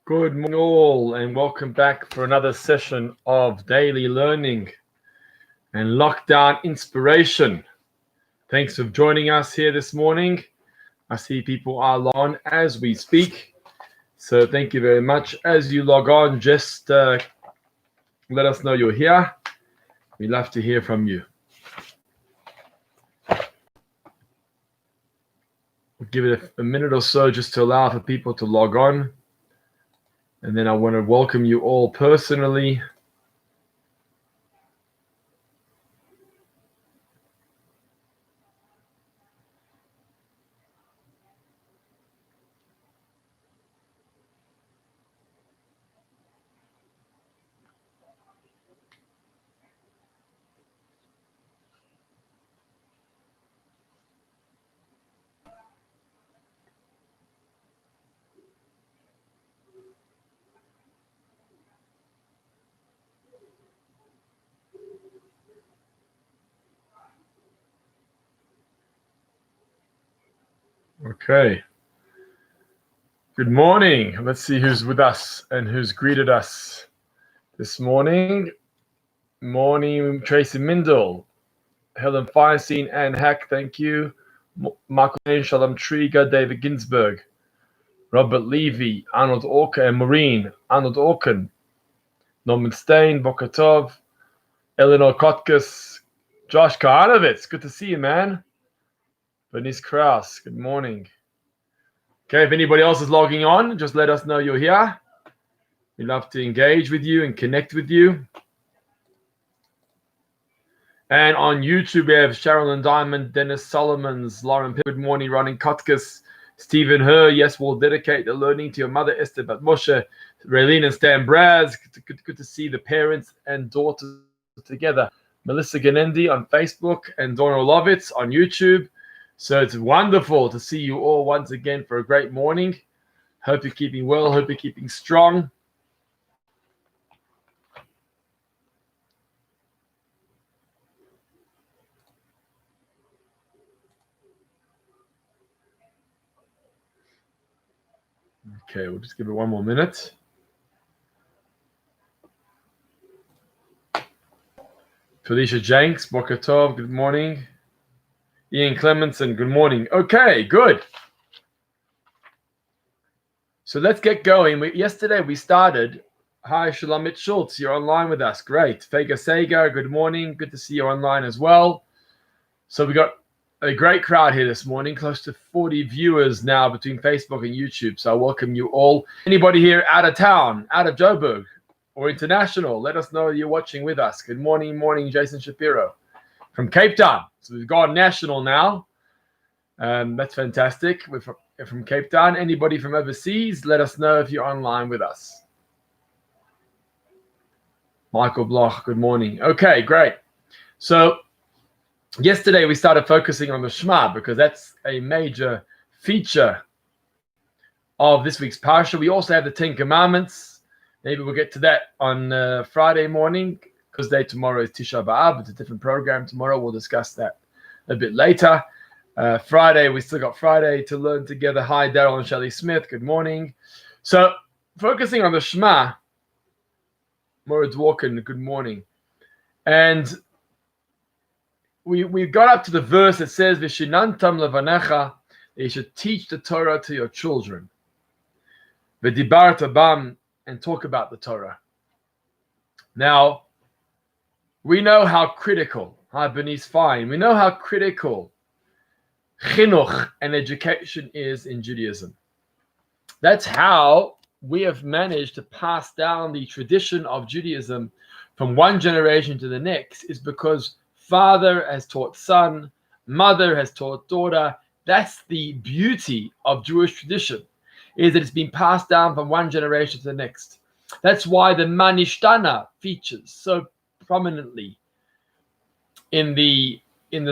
Good morning all, and welcome back for another session of daily learning and lockdown inspiration. Thanks for joining us here this morning. I see people are on as we speak, so thank you very much. As you log on, just let us know you're here. We'd love to hear from you. We'll give it a minute or so just to allow for people to log on. And then I want to welcome you all personally. Okay. Good morning. Let's see who's with us and who's greeted us this morning. Morning, Tracy Mindel, Helen Feinstein, Anne Hack, thank you. Michael Lane, Shalom Trieger, David Ginsberg, Robert Levy, Arnold Orker, and Maureen, Arnold Orkin, Norman Stein, Bokatov, Eleanor Kotkas, Josh Kahanovitz, good to see you, man. Bernice Krause, good morning. Okay, if anybody else is logging on, just let us know you're here. We'd love to engage with you and connect with you. And on YouTube, we have Sharon Diamond, Dennis Solomons, Lauren Pitt, good morning, Ronnie Kotkas, Stephen Herr. Yes, we'll dedicate the learning to your mother, Esther Batmoshe, Raylene and Stan Braz. Good to see the parents and daughters together. Melissa Ganendi on Facebook and Donna Lovitz on YouTube. So it's wonderful to see you all once again for a great morning. Hope you're keeping well. Hope you're keeping strong. Okay, we'll just give it one more minute. Felicia Jenks, Boker Tov, good morning. Ian Clemenson, good morning. Okay, good. So let's get going. Yesterday we started. Hi, Shalomit Schultz, you're online with us. Great. Fega Sega, good morning. Good to see you online as well. So we got a great crowd here this morning, close to 40 viewers now between Facebook and YouTube. So I welcome you all. Anybody here out of town, out of Joburg or international, let us know you're watching with us. Good morning, Jason Shapiro from Cape Town. So we've gone national now. That's fantastic. We're from Cape Town. Anybody from overseas, let us know if you're online with us. Michael Bloch, good morning. Okay, great. So yesterday we started focusing on the Shema because that's a major feature of this week's parsha. We also have the 10 Commandments. Maybe we'll get to that on Friday morning. Because tomorrow is Tisha B'Av. It's a different program tomorrow. We'll discuss that a bit later. Friday, we still got Friday to learn together. Hi, Daryl and Shelley Smith. Good morning. So, focusing on the Shema, Moritz Walken, good morning. And we got up to the verse that says, V'shinantam levanecha, that you should teach the Torah to your children. V'dibarta bam, and talk about the Torah. Now, we know how critical, hi Bernice Fine, we know how critical chinuch and education is in Judaism. That's how we have managed to pass down the tradition of Judaism from one generation to the next, is because father has taught son, mother has taught daughter. That's the beauty of Jewish tradition, is that it's been passed down from one generation to the next. That's why the Manishtana features so prominently in the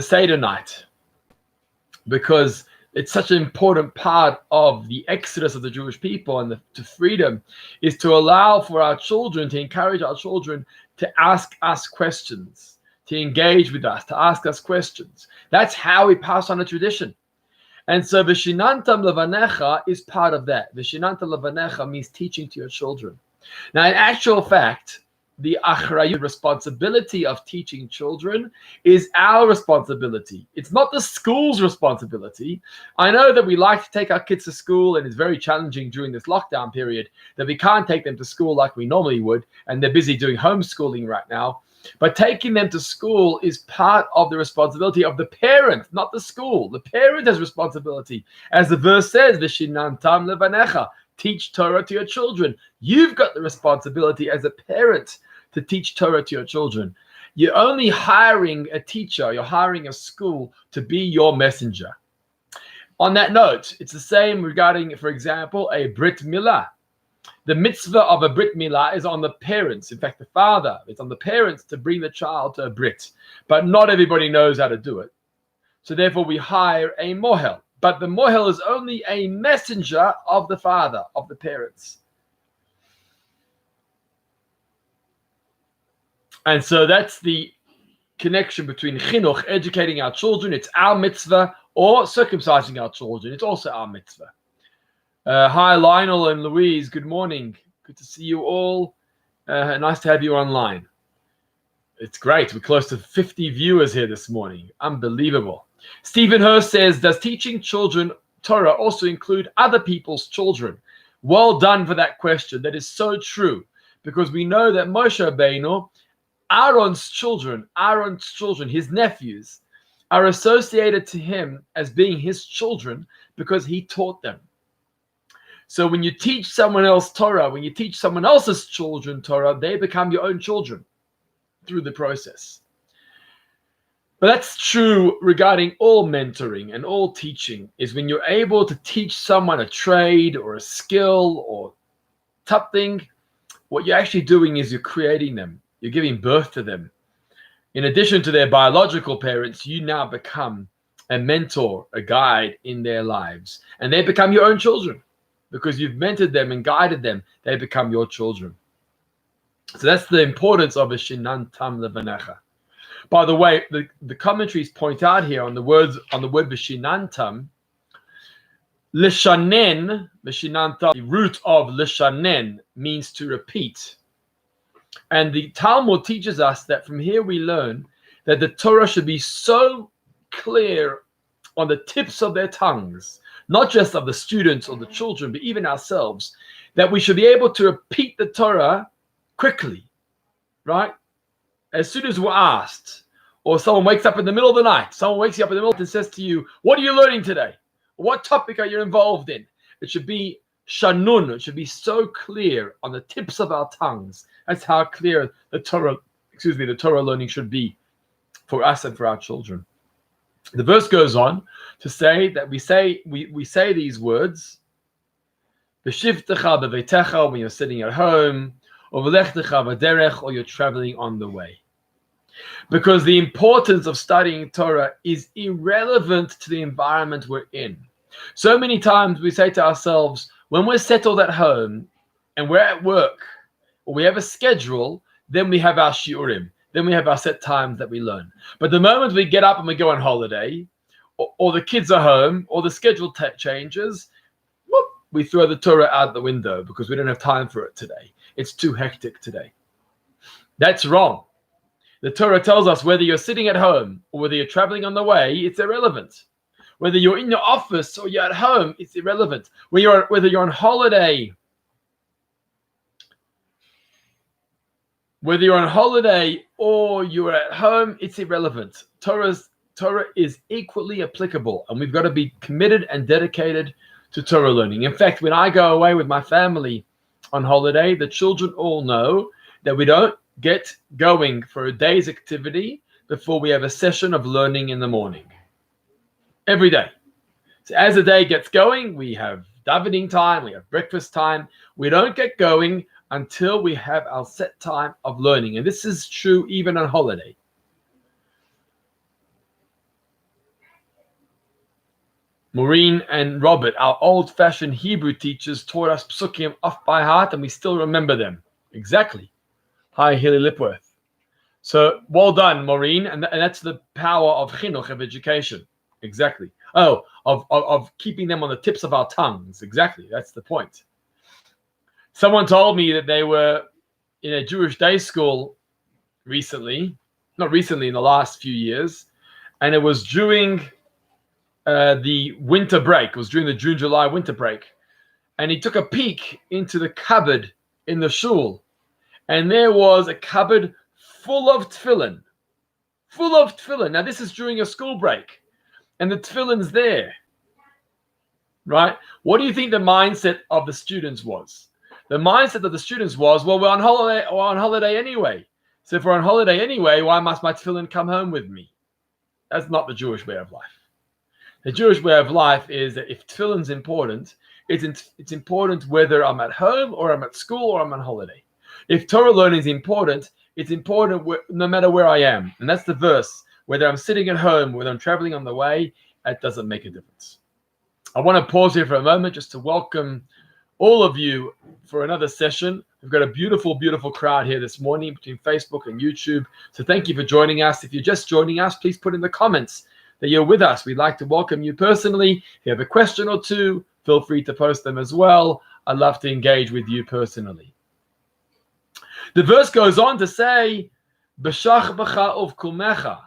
Seder night, because it's such an important part of the exodus of the Jewish people and to freedom, is to allow for our children, to encourage our children to ask us questions, to engage with us, to ask us questions. That's how we pass on the tradition. And so Vishinantam Levanecha is part of that. Vishinantam Levanecha means teaching to your children. Now, in actual fact, the achrayut, responsibility of teaching children, is our responsibility. It's not the school's responsibility. I know that we like to take our kids to school, and it's very challenging during this lockdown period that we can't take them to school like we normally would, and they're busy doing homeschooling right now. But taking them to school is part of the responsibility of the parent, not the school. The parent has responsibility. As the verse says, Vishinantam levanecha, teach Torah to your children. You've got the responsibility as a parent to teach Torah to your children. You're only hiring a teacher, you're hiring a school to be your messenger. On that note, it's the same regarding, for example, a Brit Milah. The mitzvah of a Brit Milah is on the parents, in fact, the father. It's on the parents to bring the child to a Brit. But not everybody knows how to do it. So therefore, we hire a mohel. But the mohel is only a messenger of the father, of the parents. And so that's the connection between chinuch, educating our children, it's our mitzvah, or circumcising our children, it's also our mitzvah. Hi, Lionel and Louise, good morning. Good to see you all. Nice to have you online. It's great. We're close to 50 viewers here this morning. Unbelievable. Stephen Hurst says, does teaching children Torah also include other people's children? Well done for that question. That is so true, because we know that Moshe Rabbeinu, Aaron's children, his nephews, are associated to him as being his children because he taught them. So when you teach someone else Torah, when you teach someone else's children Torah, they become your own children through the process. But that's true regarding all mentoring and all teaching, is when you're able to teach someone a trade or a skill or something, what you're actually doing is you're creating them. You're giving birth to them. In addition to their biological parents, you now become a mentor, a guide in their lives. And they become your own children. Because you've mentored them and guided them, they become your children. So that's the importance of a shinantam levanecha. By the way, the commentaries point out here on the word vishinantam, lishanen, the root of lishanen means to repeat. And the Talmud teaches us that from here we learn that the Torah should be so clear on the tips of their tongues, not just of the students or the children, but even ourselves, that we should be able to repeat the Torah quickly, right? As soon as we're asked, or someone wakes up in the middle of the night, someone wakes you up in the middle and says to you, what are you learning today? What topic are you involved in? It should be shanun. It should be so clear on the tips of our tongues. That's how clear the Torah learning should be for us and for our children. The verse goes on to say that we say these words, B'shivtecha b'veitecha, when you're sitting at home, or v'lechtecha v'derech, or you're traveling on the way. Because the importance of studying Torah is irrelevant to the environment we're in. So many times we say to ourselves, when we're settled at home and we're at work, or we have a schedule, then we have our shiurim. Then we have our set times that we learn. But the moment we get up and we go on holiday, or the kids are home, or the schedule changes, whoop, we throw the Torah out the window because we don't have time for it today. It's too hectic today. That's wrong. The Torah tells us whether you're sitting at home or whether you're traveling on the way, it's irrelevant. Whether you're in your office or you're at home, it's irrelevant. Whether you're on holiday, or you're at home, it's irrelevant. Torah is equally applicable, and we've got to be committed and dedicated to Torah learning. In fact, when I go away with my family on holiday, the children all know that we don't get going for a day's activity before we have a session of learning in the morning. Every day. So as the day gets going, we have davening time, we have breakfast time. We don't get going until we have our set time of learning. And this is true even on holiday. Maureen and Robert, our old-fashioned Hebrew teachers, taught us psukim off by heart, and we still remember them. Exactly. Hi, Hilly Lipworth. So well done, Maureen. And that's the power of chinuch, of education. Exactly. of keeping them on the tips of our tongues. Exactly, that's the point. Someone told me that they were in a Jewish day school not recently, in the last few years, and it was during the winter break. It was during the June-July winter break, and he took a peek into the cupboard in the shul, and there was a cupboard full of tefillin. Now, this is during a school break, and the tefillin's there, right? What do you think the mindset of the students was? The mindset of the students was, well, we're on holiday anyway. So if we're on holiday anyway, why must my tefillin come home with me? That's not the Jewish way of life. The Jewish way of life is that if tefillin's important, it's important whether I'm at home or I'm at school or I'm on holiday. If Torah learning is important, it's important no matter where I am. And that's the verse. Whether I'm sitting at home, whether I'm traveling on the way, that doesn't make a difference. I want to pause here for a moment just to welcome all of you for another session. We've got a beautiful, beautiful crowd here this morning between Facebook and YouTube. So thank you for joining us. If you're just joining us, please put in the comments that you're with us. We'd like to welcome you personally. If you have a question or two, feel free to post them as well. I'd love to engage with you personally. The verse goes on to say, B'shach b'cha uvkumecha.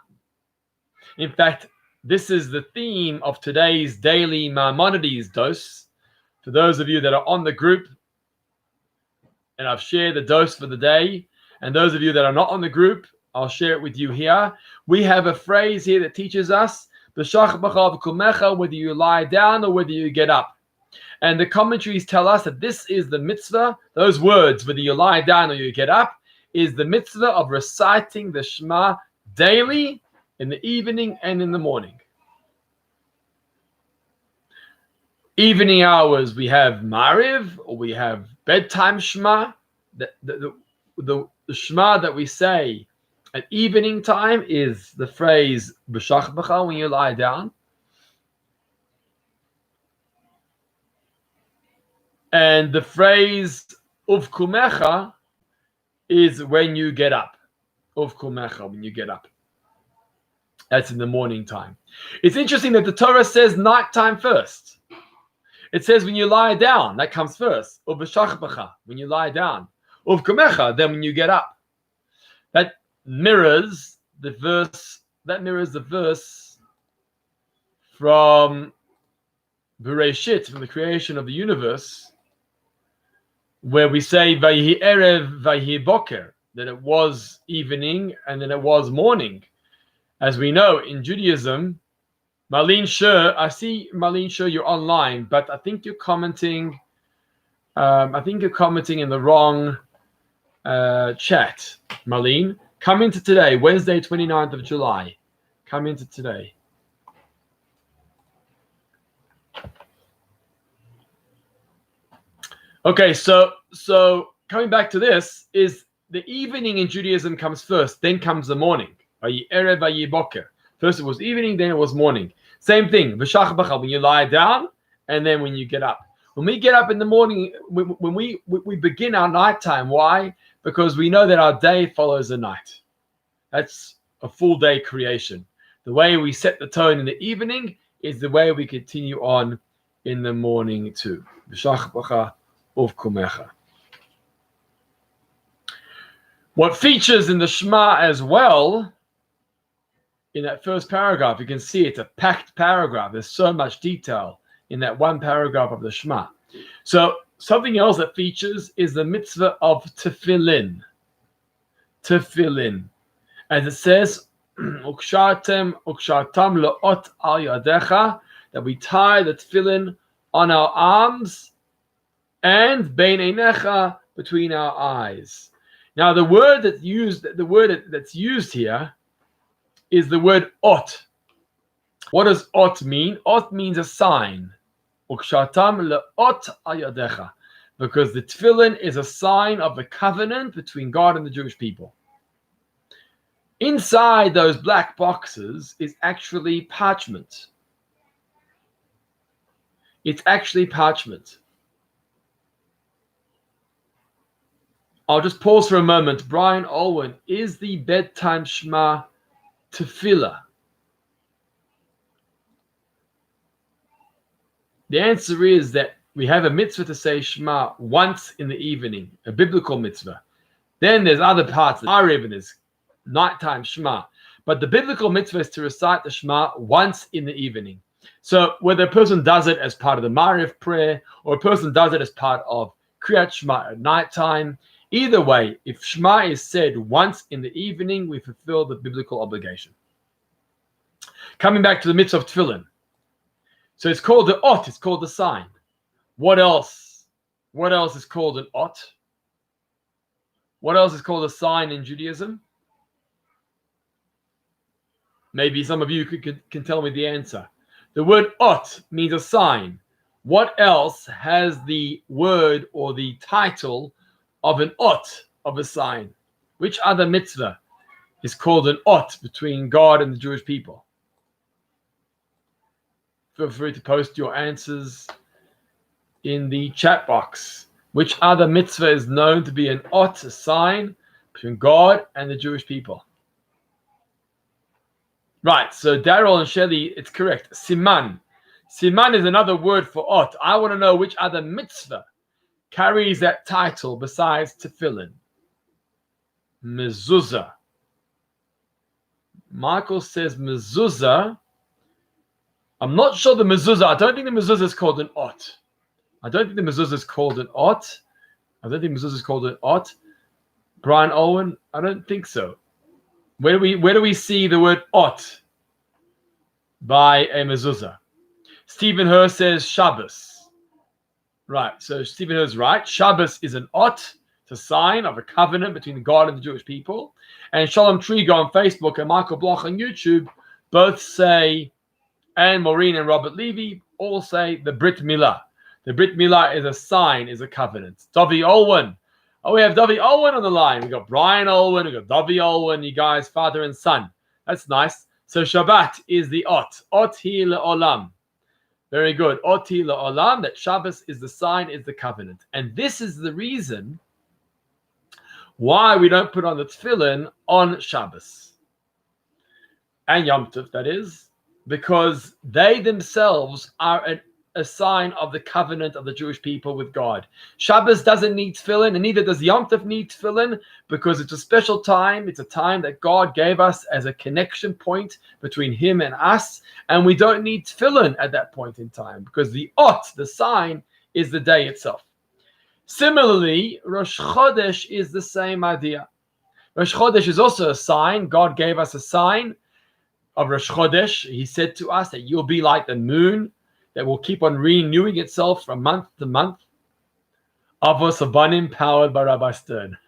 In fact, this is the theme of today's daily Maimonides dose. For those of you that are on the group, and I've shared the dose for the day, and those of you that are not on the group, I'll share it with you here. We have a phrase here that teaches us, B'shach b'cha uvkumecha, whether you lie down or whether you get up. And the commentaries tell us that this is the mitzvah, those words, whether you lie down or you get up, is the mitzvah of reciting the Shema daily, in the evening and in the morning. Evening hours, we have Mariv, or we have bedtime Shema. The Shema that we say at evening time is the phrase B'shach b'cha, when you lie down. And the phrase uvkumecha is when you get up. Uvkumecha, when you get up. That's in the morning time. It's interesting that the Torah says nighttime first. It says when you lie down, that comes first. Uv'shach b'cha, when you lie down. Uvkumecha, then when you get up. That mirrors the verse from Bereshit, from the creation of the universe, where we say Vayhi Erev, Vayhi Boker, that it was evening and then it was morning. As we know in Judaism, Marlene Sher, I see Marlene Sher, you're online, but I think you're commenting. I think you're commenting in the wrong chat, Marlene. Come into today, Wednesday, 29th of July. Come into today. Okay, so coming back to this, is the evening in Judaism comes first, then comes the morning. Erev v'yi boker. First it was evening, then it was morning. Same thing, v'shach b'cha, when you lie down, and then when you get up. When we get up in the morning, when we begin our nighttime. Why? Because we know that our day follows the night. That's a full day creation. The way we set the tone in the evening is the way we continue on in the morning too. V'shach b'cha uvkumecha. What features in the Shema as well, in that first paragraph, you can see it's a packed paragraph. There's so much detail in that one paragraph of the Shema. So something else that features is the mitzvah of tefillin. Tefillin. As it says, ukshartam la'ot al yadecha, that we tie the tefillin on our arms and bein einecha, between our eyes. Now the word that's used here is the word ot. What does ot mean? Ot means a sign. Ukshartam le'ot al yadecha, because the tefillin is a sign of the covenant between God and the Jewish people. Inside those black boxes is actually parchment. It's actually parchment. I'll just pause for a moment. Brian Olwen, is the bedtime Shema tefillah? The answer is that we have a mitzvah to say Shema once in the evening, a biblical mitzvah. Then there's other parts, Ariv, and there's nighttime Shema. But the biblical mitzvah is to recite the Shema once in the evening. So whether a person does it as part of the Mariv prayer, or a person does it as part of Kriyat Shema at nighttime, either way, if Shema is said once in the evening, we fulfill the biblical obligation. Coming back to the mitzvah of tefillin. So it's called the ot, it's called the sign. What else? What else is called an ot? What else is called a sign in Judaism? Maybe some of you can tell me the answer. The word ot means a sign. What else has the word or the title of an ot, of a sign? Which other mitzvah is called an ot between God and the Jewish people? Feel free to post your answers in the chat box. Which other mitzvah is known to be an ot, a sign between God and the Jewish people? Right, so Daryl and Shelley, it's correct. Siman. Siman is another word for ot. I want to know which other mitzvah carries that title besides tefillin. Mezuzah. Michael says mezuzah. I'm not sure the mezuzah. I don't think the mezuzah is called an ot. I don't think the mezuzah is called an ot. I don't think mezuzah is called an ot. Brian Owen, I don't think so. Where do we see the word ot by a mezuzah? Stephen Herr says Shabbos. Right, so Stephen Herr is right. Shabbos is an ot. It's a sign of a covenant between God and the Jewish people. And Shalom Trigo on Facebook and Michael Bloch on YouTube both say, and Maureen and Robert Levy all say the Brit Milah. The Brit Milah is a sign, is a covenant. Davi Olwen. Oh, we have Davi Olwen on the line. We got Brian Olwen, we got Davi Olwen, you guys, father and son. That's nice. So Shabbat is the ot. Ot hi le'olam. Very good. Ot hi le'olam, that Shabbos is the sign, is the covenant. And this is the reason why we don't put on the tefillin on Shabbos. And Yom Tov, that is. Because they themselves are a sign of the covenant of the Jewish people with God. Shabbos doesn't need tefillin, and neither does Yom Tov need tefillin, because it's a special time. It's a time that God gave us as a connection point between Him and us, and we don't need tefillin at that point in time, because the ot, the sign, is the day itself. Similarly, Rosh Chodesh is the same idea. Rosh Chodesh is also a sign. God gave us a sign of Rosh Chodesh. He said to us that you'll be like the moon that will keep on renewing itself from month to month. Avos Abanim, powered by Rabbi Stern.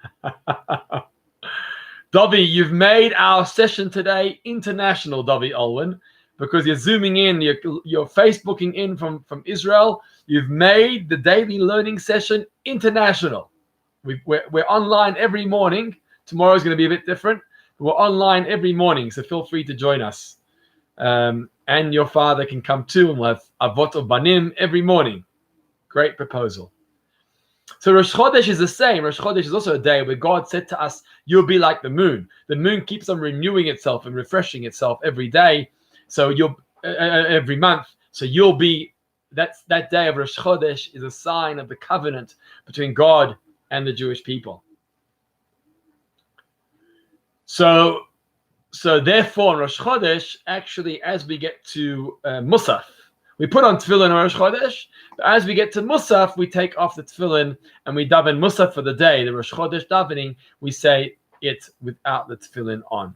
Davi, you've made our session today international, Davi Olwen, because you're zooming in, you're Facebooking in from Israel. You've made the daily learning session international. We're online every morning. Tomorrow's going to be a bit different. We're online every morning, so feel free to join us. And your father can come too, and we'll have Avot Banim every morning. Great proposal. So Rosh Chodesh is the same. Rosh Chodesh is also a day where God said to us, you'll be like the moon. The moon keeps on renewing itself and refreshing itself every day. So you'll every month. So you'll be, that day of Rosh Chodesh is a sign of the covenant between God and the Jewish people. So therefore, in Rosh Chodesh, actually, as we get to Musaf, we put on tefillin on Rosh Chodesh, but as we get to Musaf, we take off the tefillin and we daven Musaf for the day. The Rosh Chodesh davening, we say it without the tefillin on.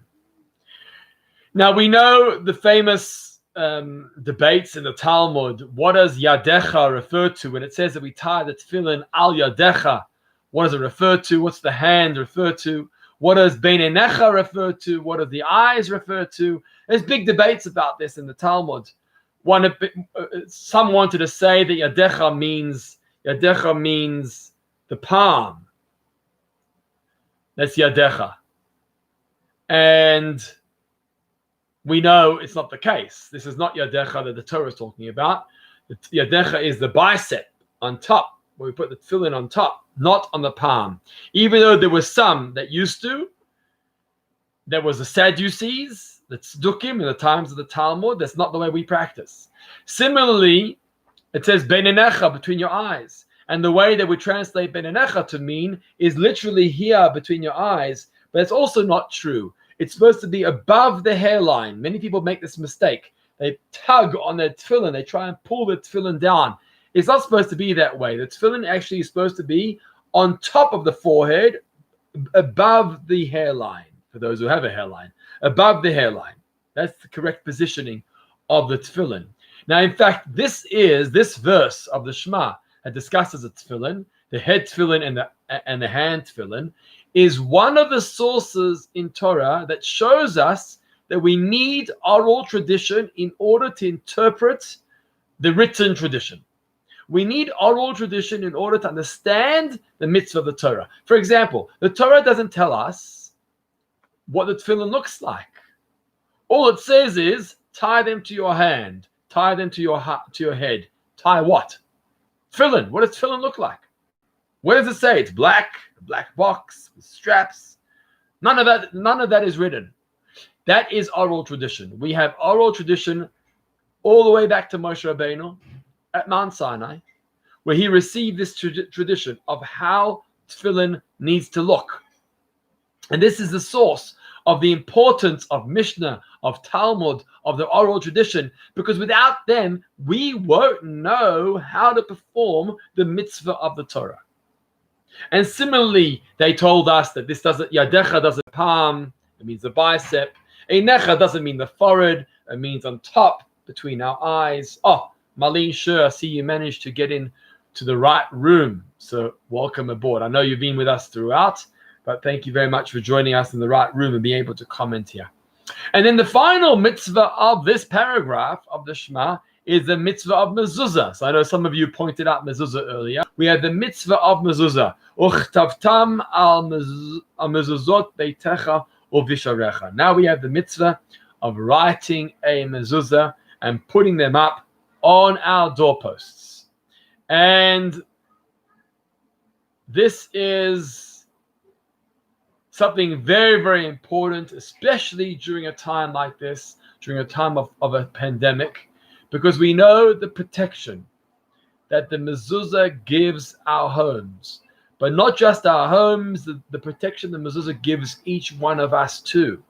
Now, we know the famous debates in the Talmud. What does Yadecha refer to? When it says that we tie the tefillin al Yadecha, what does it refer to? What's the hand refer to? What does Bein Einecha refer to? What do the eyes refer to? There's big debates about this in the Talmud. Some wanted to say that Yadecha means the palm. That's Yadecha. And we know it's not the case. This is not Yadecha that the Torah is talking about. The Yadecha is the bicep on top, where we put the tefillin on top, not on the palm. Even though there were some that used to, there was the Sadducees, the Tzdukim in the times of the Talmud. That's not the way we practice. Similarly, It says beinenecha, between your eyes. And the way that we translate beinenecha to mean is literally here between your eyes, but it's also not true. It's supposed to be above the hairline. Many people make this mistake. They tug on their tefillin. They try and pull the tefillin down. It's not supposed to be that way. The tefillin actually is supposed to be on top of the forehead, above the hairline. For those who have a hairline, above the hairline. That's the correct positioning of the tefillin. Now, in fact, this verse of the Shema that discusses the tefillin, the head tefillin and the hand tefillin, is one of the sources in Torah that shows us that we need oral tradition in order to interpret the written tradition. We need oral tradition in order to understand the mitzvah of the Torah. For example, the Torah doesn't tell us what the tefillin looks like. All it says is, tie them to your hand, tie them to your head. Tie what? Tefillin. What does tefillin look like? Where does it say? It's black, a black box with straps. None of that is written. That is oral tradition. We have oral tradition all the way back to Moshe Rabbeinu at Mount Sinai, where he received this tradition of how tefillin needs to look. And this is the source of the importance of Mishnah, of Talmud, of the oral tradition, because without them, we won't know how to perform the mitzvah of the Torah. And similarly, they told us that this doesn't, Yadecha doesn't palm, it means the bicep. Einecha doesn't mean the forehead, it means on top, between our eyes. Oh, Marlene, sure, I see you managed to get in to the right room. So welcome aboard. I know you've been with us throughout, but thank you very much for joining us in the right room and being able to comment here. And then the final mitzvah of this paragraph of the Shema is the mitzvah of mezuzah. So I know some of you pointed out mezuzah earlier. We have the mitzvah of mezuzah. Uchtavtam al mezuzot beitecha uvisharecha. Now we have the mitzvah of writing a mezuzah and putting them up on our doorposts. And this is something very, very important, especially during a time like this, during a time of a pandemic, because we know the protection that the mezuzah gives our homes. But not just our homes, the protection the mezuzah gives each one of us too.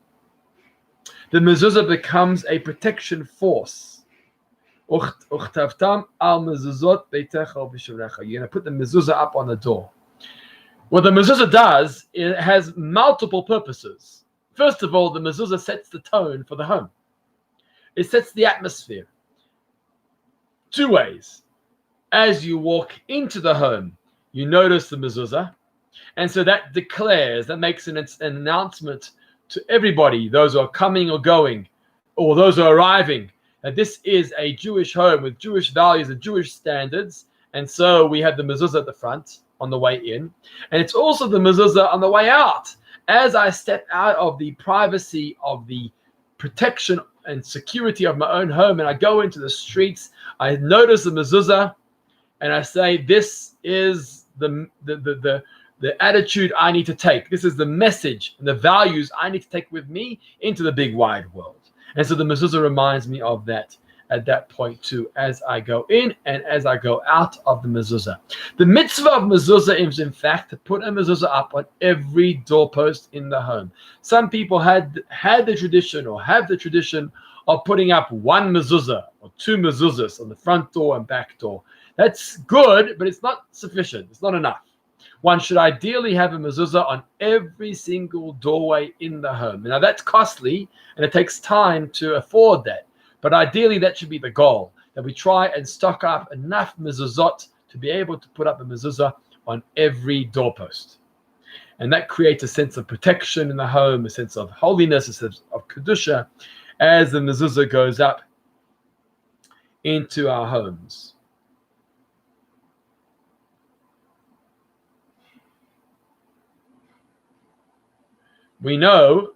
The mezuzah becomes a protection force. You're going to put the mezuzah up on the door. What the mezuzah does, it has multiple purposes. First of all, the mezuzah sets the tone for the home. It sets the atmosphere. Two ways. As you walk into the home, you notice the mezuzah, and so that declares, that makes an announcement to everybody, those who are coming or going, or those who are arriving, that this is a Jewish home with Jewish values and Jewish standards. And so we have the mezuzah at the front on the way in, and it's also the mezuzah on the way out. As I step out of the privacy of the protection and security of my own home, and I go into the streets, I notice the mezuzah, and I say, this is the attitude I need to take. This is the message and the values I need to take with me into the big wide world. And so the mezuzah reminds me of that at that point too, as I go in and as I go out of the mezuzah. The mitzvah of mezuzah is, in fact, to put a mezuzah up on every doorpost in the home. Some people had the tradition or have the tradition of putting up one mezuzah or two mezuzahs on the front door and back door. That's good, but it's not sufficient. It's not enough. One should ideally have a mezuzah on every single doorway in the home. Now that's costly and it takes time to afford that. But ideally that should be the goal, that we try and stock up enough mezuzot to be able to put up a mezuzah on every doorpost. And that creates a sense of protection in the home, a sense of holiness, a sense of kedusha, as the mezuzah goes up into our homes. We know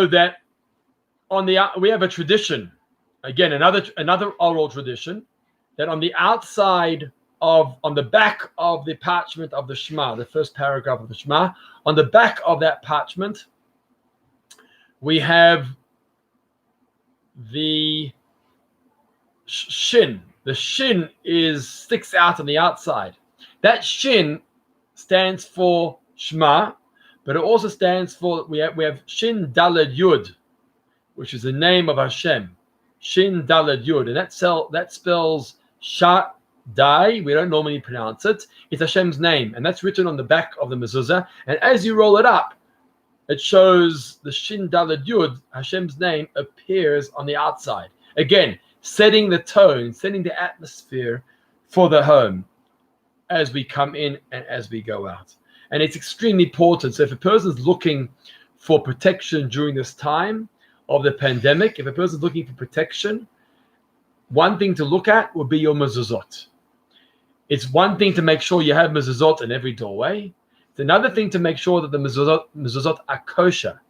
that we have a tradition again, another oral tradition, that on the back of the parchment of the Shema, the first paragraph of the Shema, on the back of that parchment, we have the shin. The shin sticks out on the outside. That shin stands for Shema, but it also stands for, we have Shin Daled Yud, which is the name of Hashem. Shin Daled Yud, and that spells Shaddai. We don't normally pronounce it. It's Hashem's name, and that's written on the back of the mezuzah. And as you roll it up, it shows the Shin Daled Yud, Hashem's name, appears on the outside. Again, setting the tone, setting the atmosphere for the home as we come in and as we go out. And it's extremely important. So if a person's looking for protection during this time of the pandemic, if a person's looking for protection, one thing to look at would be your mezuzot. It's one thing to make sure you have mezuzot in every doorway. It's another thing to make sure that the mezuzot are kosher.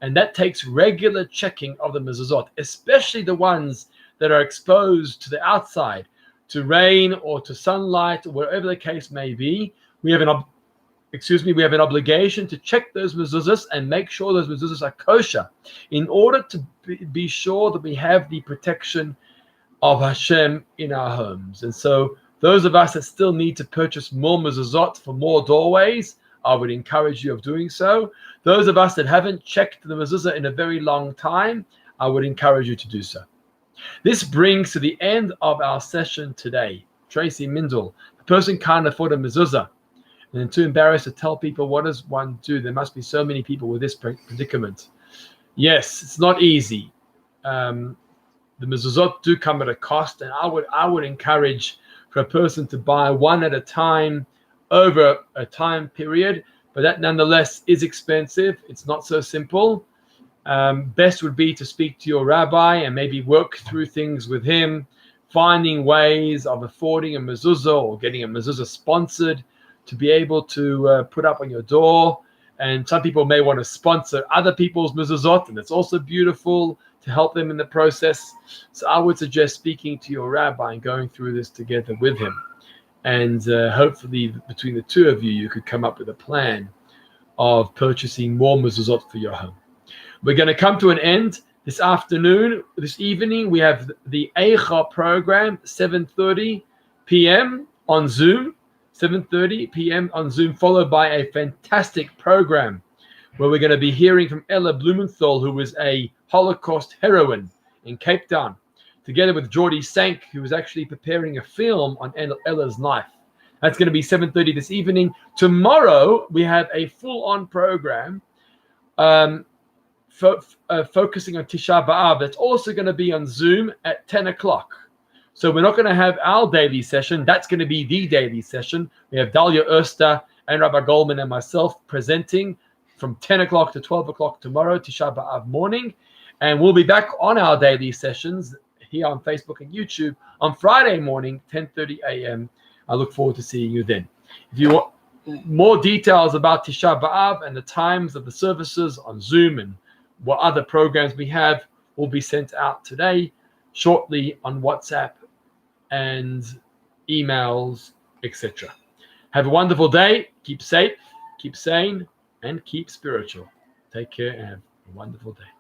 And that takes regular checking of the mezuzot, especially the ones that are exposed to the outside, to rain or to sunlight, or wherever the case may be. We have an obligation to check those mezuzahs and make sure those mezuzahs are kosher in order to be sure that we have the protection of Hashem in our homes. And so those of us that still need to purchase more mezuzot for more doorways, I would encourage you of doing so. Those of us that haven't checked the mezuzah in a very long time, I would encourage you to do so. This brings to the end of our session today. Tracy Mindel, the person can't afford a mezuzah and then too embarrassed to tell people, what does one do? There must be so many people with this predicament. Yes, it's not easy. The mezuzot do come at a cost, and I would encourage for a person to buy one at a time over a time period, but that nonetheless is expensive. It's not so simple. Best would be to speak to your rabbi and maybe work through things with him, finding ways of affording a mezuzah or getting a mezuzah sponsored to be able to put up on your door. And some people may want to sponsor other people's mezuzot, and it's also beautiful to help them in the process. So I would suggest speaking to your rabbi and going through this together with him. And hopefully between the two of you, you could come up with a plan of purchasing more mezuzot for your home. We're going to come to an end this evening. We have the Eicha program, 7:30 p.m. on Zoom. 7:30 p.m. on Zoom, followed by a fantastic program where we're going to be hearing from Ella Blumenthal, who was a Holocaust heroine in Cape Town, together with Jordy Sank, who was actually preparing a film on Ella's life. That's going to be 7:30 this evening. Tomorrow, we have a full-on program focusing on Tisha B'Av. That's also going to be on Zoom at 10 o'clock. So we're not going to have our daily session. That's going to be the daily session. We have Dalia Erster and Rabbi Goldman and myself presenting from 10 o'clock to 12 o'clock tomorrow, Tisha B'Av morning. And we'll be back on our daily sessions here on Facebook and YouTube on Friday morning, 10:30 a.m. I look forward to seeing you then. If you want more details about Tisha B'Av and the times of the services on Zoom and what other programs we have, will be sent out today, shortly on WhatsApp and emails, etc. Have a wonderful day. Keep safe, keep sane, and keep spiritual. Take care and have a wonderful day.